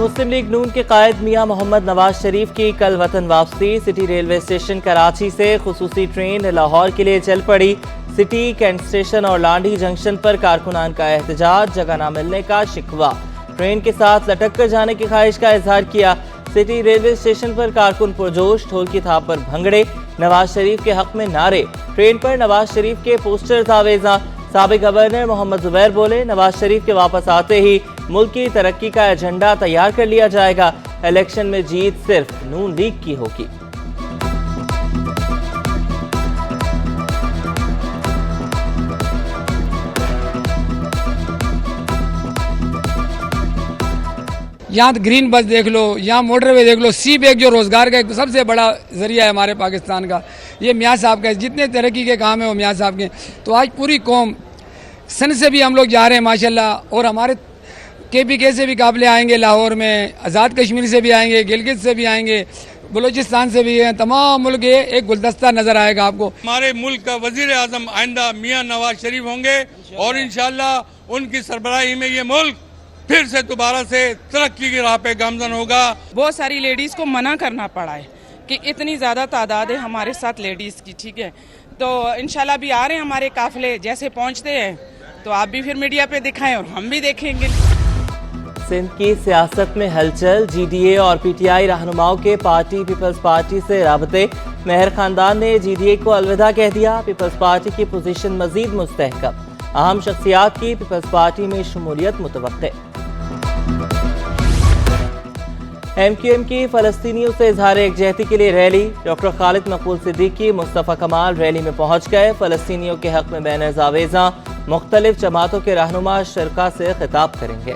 मुस्लिम league नून के कायद मियां मोहम्मद नवाज शरीफ की कल वतन वापसी। सिटी रेलवे स्टेशन कराची से खुसूसी ट्रेन लाहौर के लिए चल पड़ी। सिटी, कैंट स्टेशन और लांडी जंक्शन पर कारकुनान का एहतजाज, जगह न मिलने का शिकवा, ट्रेन के साथ लटक कर जाने की ख्वाहिश का इजहार किया। सिटी रेलवे स्टेशन पर कारकुन पुरजोश, ढोल की थाप पर भंगड़े, नवाज शरीफ के हक में नारे। ट्रेन पर नवाज शरीफ के पोस्टर आवेजा। साबिक गवर्नर मोहम्मद जुबैर बोले, नवाज शरीफ के वापस आते ही मुल्क की तरक्की का एजेंडा तैयार कर लिया जाएगा। इलेक्शन में जीत सिर्फ नून लीग की होगी। यहाँ ग्रीन बस देख लो, यहाँ मोटरवे देख लो, सी बैग जो रोज़गार का एक सबसे बड़ा ज़रिया है हमारे पाकिस्तान का, ये मियाँ साहब का है। जितने तरक्की के काम है वो मियाँ साहब के। तो आज पूरी कौम सन से भी हम लोग जा रहे हैं माशाल्लाह, और हमारे KPK से भी काबिले आएंगे, लाहौर में आज़ाद कश्मीर से भी आएंगे, गिलगित से भी आएंगे, बलूचिस्तान से भी हैं। तमाम मुल्क एक गुलदस्ता नज़र आएगा आपको। हमारे मुल्क का वज़ीर आज़म आइंदा मियाँ नवाज शरीफ होंगे और इंशाअल्लाह उनकी सरबराही में ये मुल्क फिर से दोबारा से तरक्की की राह पे गामजन होगा। बहुत सारी लेडीज़ को मना करना पड़ा है कि इतनी ज़्यादा तादाद है हमारे साथ लेडीज़ की, ठीक है। तो इंशाल्लाह भी आ रहे हैं हमारे काफिले, जैसे पहुंचते हैं तो आप भी फिर मीडिया पे दिखाएं और हम भी देखेंगे। सिंध की सियासत में हलचल, GDA और PTI रहनुमाओं के पार्टी पीपल्स पार्टी से राबते। मेहर खानदान ने GDA को अलविदा कह दिया। पीपल्स पार्टी की पोजीशन मजीद मुस्तहकम, अहम शख्सियात की पीपल्स पार्टी में शमूलियत मुतवक्के। MQM की फ़लस्तीनियों से इजहार एकजहती के लिए रैली। डॉक्टर खालिद मकबूल सिद्दीकी, मुस्तफ़ा कमाल रैली में पहुंच गए। फ़लस्तीनियों के हक में बैनर्स आवेजा, मुख्तलिफ जमातों के रहनुमा शरका से खिताब करेंगे।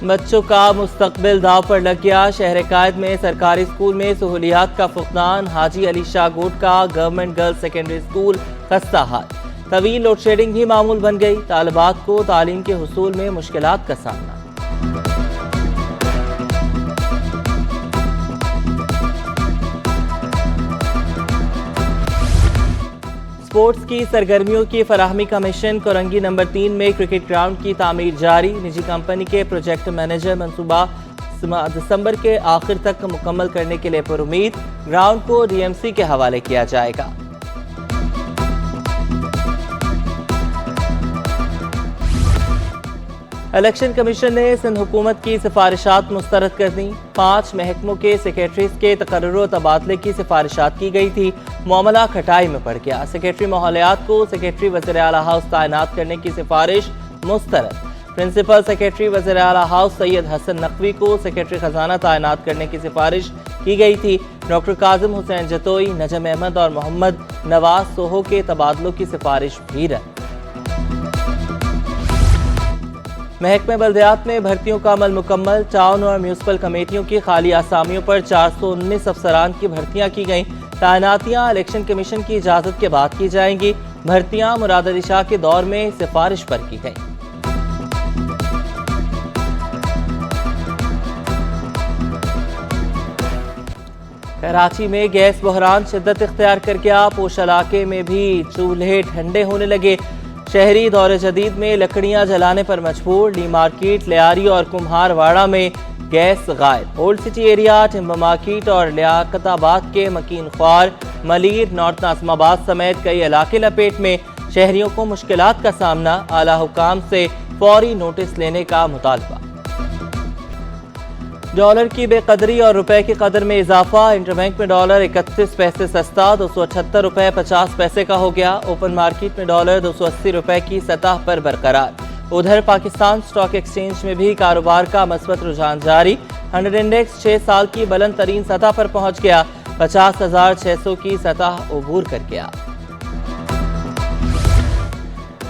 बच्चों का मुस्तकबिल दाव पर लग गया। शहर कायद में सरकारी स्कूल में सहूलियात का फुकदान। हाजी अली शाह गोट का गवर्नमेंट गर्ल्स सेकेंडरी स्कूल खस्ता हाल। तवील लोड शेडिंग भी मामूल बन गई। तालिबात को तालीम के हुसूल में मुश्किलात का सामना। स्पोर्ट्स की सरगर्मियों की फराहमी का मिशन। कोरंगी नंबर 3 में क्रिकेट ग्राउंड की तामीर जारी। निजी कंपनी के प्रोजेक्ट मैनेजर मंसूबा दिसंबर के आखिर तक मुकम्मल करने के लिए पुरुमीद। ग्राउंड को DMC के हवाले किया जाएगा। इलेक्शन कमीशन ने सिंध हुकूमत की सिफारिशात मुस्तरद कर दी। 5 महकमों के सेक्रेटरीज के तकर्रुर और तबादले की सिफारिशात की गई थी। मामला खटाई में पड़ गया। सेक्रेटरी माहौलियात को सेक्रेटरी वज़ीर आला हाउस तैनात करने की सिफारिश मुस्तरद। प्रिंसिपल सेक्रेटरी वज़ीर आला हाउस सैयद हसन नकवी को सेक्रेटरी खजाना तैनात करने की सिफारिश की गई थी। डॉक्टर काजिम हुसैन जतोई, नजम अहमद और मोहम्मद नवाज सोहो के तबादलों की सिफारिश भी रद्द। महकमे बल्दियात में भर्तियों का अमल मुकम्मल। टाउन और म्यूनसिपल कमेटियों की खाली आसामियों पर 419 अफसरान की भर्तियां की गईं। तैनातियां इलेक्शन कमीशन की इजाज़त के बाद की जाएंगी। भर्तियां मुराद अली शाह के दौर में सिफारिश पर की गईं। कराची में गैस बहरान शिद्दत इख्तियार कर गया। पोश इलाके में भी चूल्हे ठंडे होने लगे। शहरी दौरे जदीद में लकड़ियां जलाने पर मजबूर। ली मार्केट, लियारी और कुम्हारवाड़ा में गैस गायब। Old city area, timber market और लियाकताबाद के मकीन ख्वार, मलीर, नॉर्थ नाज़िमाबाद समेत कई इलाके लपेट में। शहरियों को मुश्किलात का सामना। आला हुकाम से फौरी नोटिस लेने का मुतालबा। डॉलर की बेकदरी और रुपए की कदर में इजाफा। इंटरबैंक में डॉलर 31 पैसे सस्ता 278 रुपए 50 पैसे का हो गया। ओपन मार्केट में डॉलर 280 रुपए की सतह पर बरकरार। उधर पाकिस्तान स्टॉक एक्सचेंज में भी कारोबार का मस्बत रुझान जारी। 100 इंडेक्स 6 साल की बुलंद तरीन सतह पर पहुंच गया। 50,600 की सतह उबूर कर गया।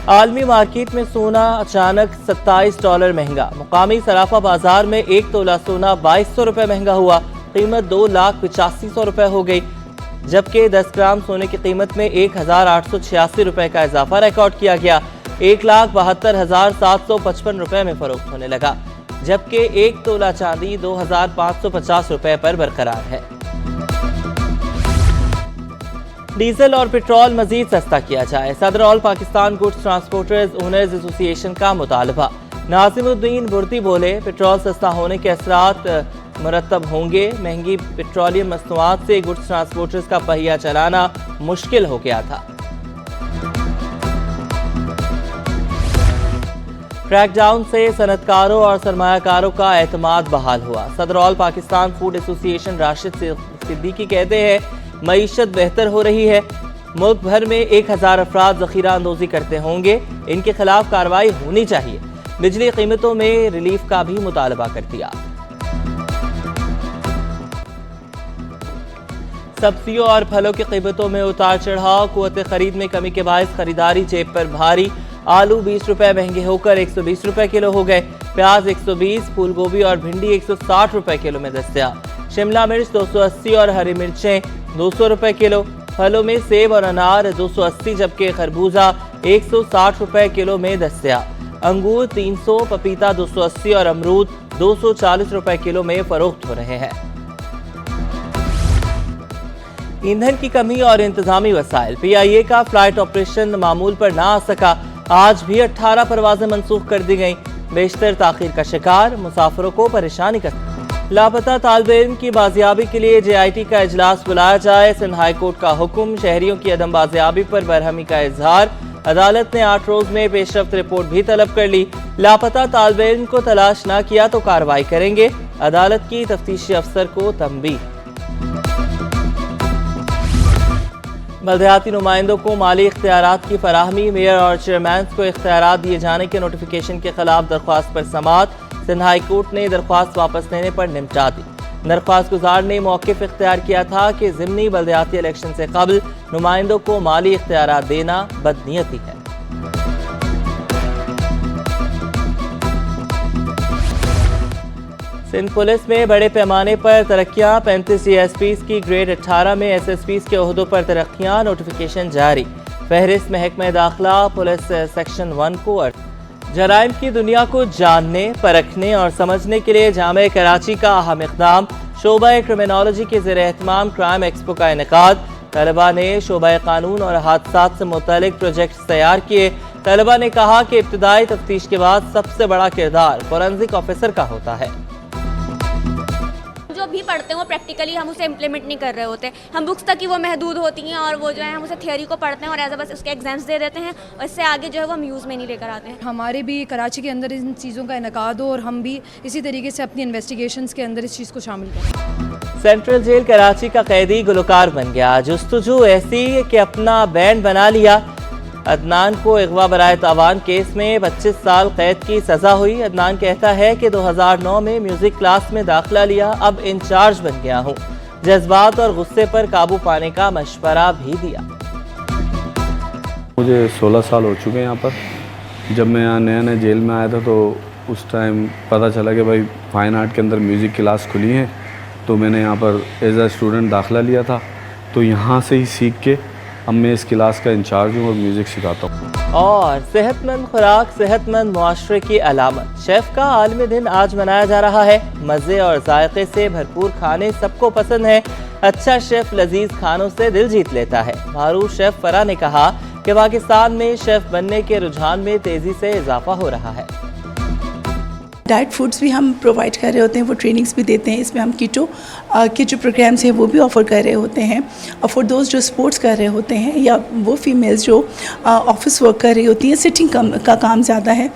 आलमी मार्केट में सोना अचानक $27 महंगा। मुकामी सराफा बाजार में 1 तोला सोना 2200 रुपए महंगा हुआ। कीमत 2,85,000 रुपए हो गई, जबकि 10 ग्राम सोने की कीमत में 1,886 रुपए का इजाफा रिकॉर्ड किया गया। 1,72,755 रुपए में फरोख्त होने लगा, जबकि 1 तोला चांदी 2,550 रुपए पर बरकरार है। डीजल और पेट्रोल मजीद सस्ता किया जाए, सदर all Pakistan goods transporters owners association का मुतालबा। नाजिमुद्दीन बुर्दी बोले, पेट्रोल सस्ता होने के असरात मुरतब होंगे। महंगी पेट्रोलियम मसनूआत से गुड्स ट्रांसपोर्टर्स का पहिया चलाना मुश्किल हो गया था। क्रैकडाउन से सनतकारों और सरमायाकारों का एतमाद बहाल हुआ। सदर all Pakistan food association Rashid Siddiqui कहते हैं, मईशत बेहतर हो रही है। मुल्क भर में 1000 अफराद जखीरा अंदोजी करते होंगे, इनके खिलाफ कार्रवाई होनी चाहिए। बिजली कीमतों में रिलीफ का भी मुतालबा कर दिया। सब्जियों और फलों की कीमतों में उतार चढ़ाव, कुव्वत खरीद में कमी के बायस खरीदारी जेब पर भारी। आलू 20 रुपए महंगे होकर 120 रुपए किलो हो गए। प्याज 120, फूल गोभी और भिंडी 160 रुपए किलो में दस्तयाब। शिमला मिर्च 280 और हरी मिर्चें 200 रुपए किलो। फलों में सेब और अनार 280 जबकि खरबूजा 160 रुपए किलो में दस्तयाब। अंगूर 300, पपीता 280 और अमरूद 240 रुपए किलो में फरोख्त हो रहे हैं। ईंधन की कमी और इंतजामी वसाइल, PIA का फ्लाइट ऑपरेशन मामूल पर ना आ सका। आज भी 18 परवाजें मनसूख कर दी गईं। बेशतर ताखीर का शिकार, मुसाफिरों को परेशानी का। लापता तालिब इल्म की बाजियाबी के लिए JIT का इजलास बुलाया जाए। सिंध हाई कोर्ट का हुक्म, शहरियों की अदम बाजियाबी पर बरहमी का इजहार। अदालत ने 8 रोज में पेशरफ्त रिपोर्ट भी तलब कर ली। लापता तालिब इल्म को तलाश न किया तो कार्रवाई करेंगे। अदालत की तफ्तीशी अफसर को तंबीह। बलदियाती नुमाइंदों को माली इख्तियारात की फराहमी, मेयर और चेयरमैन को इख्तियारात दिए जाने के नोटिफिकेशन के खिलाफ दरख्वास्त पर समाअत। सिंध हाई कोर्ट ने दरख्वास्त वापस लेने पर निपटा दी। दरख्वास्त गुजार ने मौक़िफ़ इख्तियार किया था कि ज़िमनी बलदियाती इलेक्शन से कबल नुमाइंदों को माली इख्तियारात देना बदनीयती है। सिंध पुलिस में बड़े पैमाने पर तरक्कियां, 35 CSPs की ग्रेड 18 में SSPs के ओहदों पर तरक्कियां, नोटिफिकेशन जारी। फहरिस्त महकमा दाखिला पुलिस सेक्शन 1 को। जराइम की दुनिया को जानने, परखने और समझने के लिए जामे कराची का अहम इक़दाम, शोबा क्रिमिनोलॉजी के ज़ेर एहतमाम क्राइम एक्सपो का इनेकाद। तलबा ने शोबा कानून और हादसात से मुतल्लिक़ प्रोजेक्ट्स तैयार किए। तलबा ने कहा कि इब्तिदाई तफ्तीश के बाद सबसे बड़ा किरदार फोरेंसिक ऑफिसर का होता है। जो भी पढ़ते हैं वो प्रैक्टिकली हम उसे इम्प्लीमेंट नहीं कर रहे होते। हम बुक्स तक ही वो महदूद होती हैं और वो जो है हम उसे थियोरी को पढ़ते हैं और एज बस उसके एग्जाम्स दे देते हैं और इससे आगे जो है वो हम यूज़ में नहीं लेकर आते हैं। हमारे भी कराची के अंदर इन चीज़ों का इनेकाद हो और हम भी इसी तरीके से अपनी इन्वेस्टिगेशंस के अंदर इस चीज़ को शामिल करें। सेंट्रल जेल कराची का कैदी गुलकार बन गया। जुस्तजू ऐसी कि अपना बैंड बना लिया। अदनान को अगवा बराए तावान केस में 25 साल कैद की सजा हुई। अदनान कहता है कि 2009 में म्यूजिक क्लास में दाखिला लिया, अब इंचार्ज बन गया हूँ। जज्बात और गुस्से पर काबू पाने का मशवरा भी दिया। मुझे 16 साल हो चुके हैं यहाँ पर। जब मैं यहाँ नया नया जेल में आया था तो उस टाइम पता चला कि भाई फाइन आर्ट के अंदर म्यूज़िक क्लास खुली है, तो मैंने यहाँ पर एज अ स्टूडेंट दाखिला लिया था। तो यहाँ से ही सीख के अब मैं इस क्लास का इंचार्ज हूँ और म्यूज़िक सिखाता हूँ। और सेहतमंद खुराक सेहतमंद मुआशरे की अलामत। शेफ़ का आलमी दिन आज मनाया जा रहा है। मज़े और जायके से भरपूर खाने सबको पसंद है। अच्छा शेफ़ लजीज खानों से दिल जीत लेता है। मारूफ शेफ़ फरा ने कहा कि पाकिस्तान में शेफ़ बनने के रुझान में तेज़ी से इजाफा हो रहा है। डाइट फूड्स भी हम प्रोवाइड कर रहे होते हैं, वो ट्रेनिंग्स भी देते हैं। इसमें हम कीटो के जो प्रोग्राम्स हैं वो भी ऑफ़र कर रहे होते हैं। और फॉर दोस्त जो स्पोर्ट्स कर रहे होते हैं या वो फीमेल्स जो ऑफिस वर्क कर रही होती हैं, सिटिंग का काम ज़्यादा है।